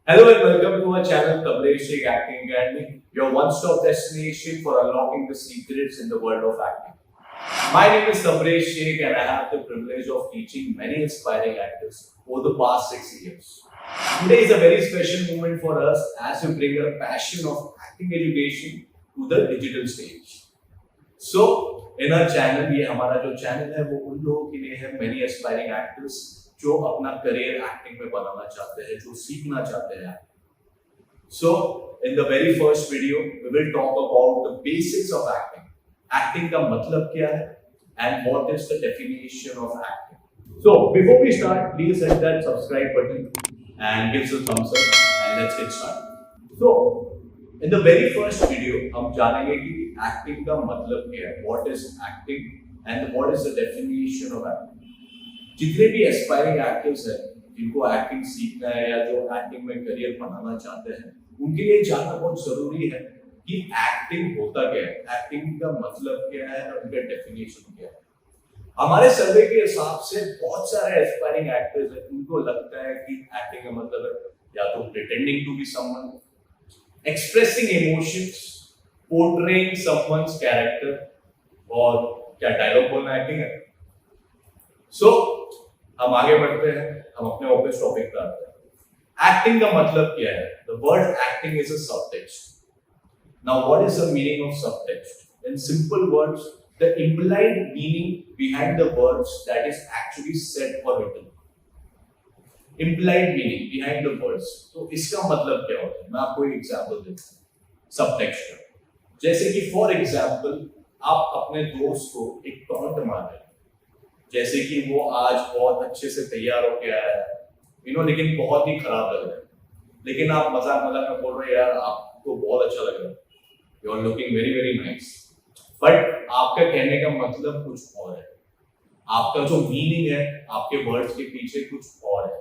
Hello and welcome to our channel Tabrez Shaikh Acting Academy, your one-stop destination for unlocking the secrets in the world of acting. My name is Tabrez Shaikh and I have the privilege of teaching many aspiring actors over the past 6 years. Today is a very special moment for us as we bring our passion of acting education to the digital stage. So, in our channel, ये हमारा जो channel है वो उन लोगों के लिए है many aspiring actors जो अपना करियर एक्टिंग में बनाना चाहते हैं, जो सीखना चाहते हैं. So, in the very first video, we will talk about the basics of acting. Acting का मतलब क्या है and what is the definition of acting. So, before we start, please hit that subscribe button and give us a thumbs up and let's get started. So, in the very first video, हम जानेंगे कि acting का मतलब क्या है, what is acting and what is the definition of acting. जितने भी aspiring actors हैं जिनको एक्टिंग सीखना है या जो एक्टिंग में करियर बनाना चाहते हैं उनके लिए जानना बहुत जरूरी है कि एक्टिंग होता क्या है, एक्टिंग का मतलब क्या है और उनका डेफिनेशन क्या है. हमारे सर्वे के हिसाब से बहुत सारे एस्पायरिंग एक्टर्स हैं उनको लगता है कि एक्टिंग का मतलब है या तो pretending to be someone, expressing emotions, portraying someone's character, और क्या डायलॉग बोलना एक्टिंग है. सो हम आगे बढ़ते हैं, हम अपने ऑफिस टॉपिक पे आते हैं. एक्टिंग का मतलब क्या है? The word acting is a subtext. Now what is the meaning of subtext? In simple words, the implied meaning behind the words that is actually said or written. Implied meaning behind the words. तो इसका मतलब क्या होता है? मैं आपको एक example देता हूं सबटेक्स्ट का. जैसे कि फॉर एग्जांपल आप अपने दोस्त को एक टॉन्ट मार रहे हैं, जैसे कि वो आज बहुत अच्छे से तैयार होके आया है, लेकिन बहुत ही खराब लग रहा है, लेकिन आप मजाक मजाक में बोल रहे हैं यार आपको बहुत अच्छा लग रहा है, you are looking very very nice, but आपका कहने का मतलब कुछ और है, आपका जो मीनिंग है आपके वर्ड्स के पीछे कुछ और है.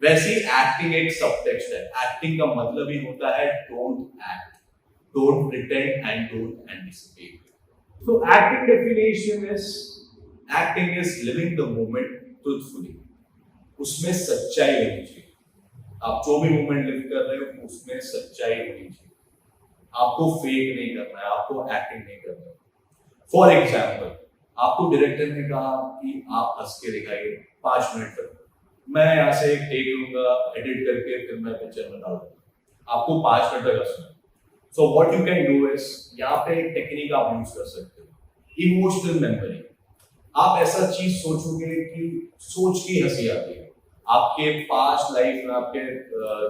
वैसे ही एक्टिंग एक सबटेक्स्ट है. एक्टिंग का मतलब ही होता है don't act, don't pretend and don't anticipate. So acting definition is Acting is living the moment truthfully. उसमें सच्चाई होनी चाहिए. आप जो भी मोमेंट लिव कर रहे हो उसमें सच्चाई होनी चाहिए. आपको फेक नहीं करना है, आपको एक्टिंग नहीं करना है. फॉर एग्जाम्पल आपको डायरेक्टर ने कहा कि आप हंस के दिखाइए 5 मिनट तक, मैं यहाँ से एक टेक लूंगा, एडिट करके फिर मैं पिक्चर में डाल दूंगा, आपको 5 मिनट तक हंसना. So what you can do is, यहाँ पे एक टेक्निक आप यूज कर सकते हो, इमोशनल मेमोरी. आप ऐसा चीज सोचोगे कि सोच के हंसी आती है. आपके पास्ट लाइफ में आपके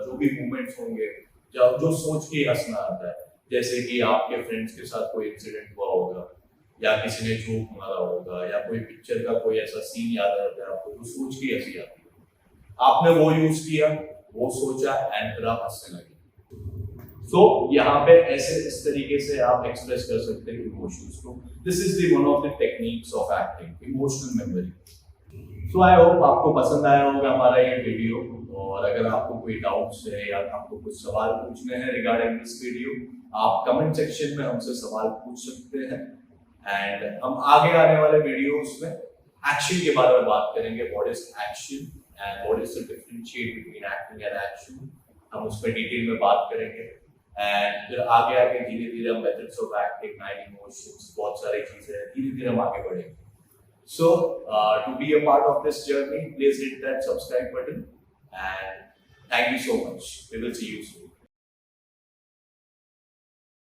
जो भी मोमेंट्स होंगे जो सोच के हंसना आता है, जैसे कि आपके फ्रेंड्स के साथ कोई इंसिडेंट हुआ होगा या किसी ने जोक मारा होगा या कोई पिक्चर का कोई ऐसा सीन याद आता है आपको जो सोच के हंसी आती है. आपने वो यूज किया, वो सोचा एंड फिर आप हंसने लगे. सो यहाँ पे ऐसे इस तरीके से आप एक्सप्रेस कर सकते हैं इमोशंस को. This is the one of the techniques of acting, emotional memory. So I hope आपको पसंद आया होगा हमारा ये वीडियो, और अगर आपको कोई डाउट्स है या आपको कुछ सवाल पूछने हैं रिगार्डिंग दिस वीडियो, आप कमेंट सेक्शन में हमसे सवाल पूछ सकते हैं. एंड हम आगे आने वाले वीडियोस में एक्शन के बारे में बात करेंगे. What is action and what is the differentiate between acting and action, हम उस पर डिटेल में बात करेंगे. एंड फिर आगे आगे धीरे धीरे हम methods of acting, nine emotions, बहुत सारी चीजें धीरे धीरे हम आगे बढ़ेंगे. So to be a part of this journey, please hit that subscribe button and thank you so much. We will see you soon.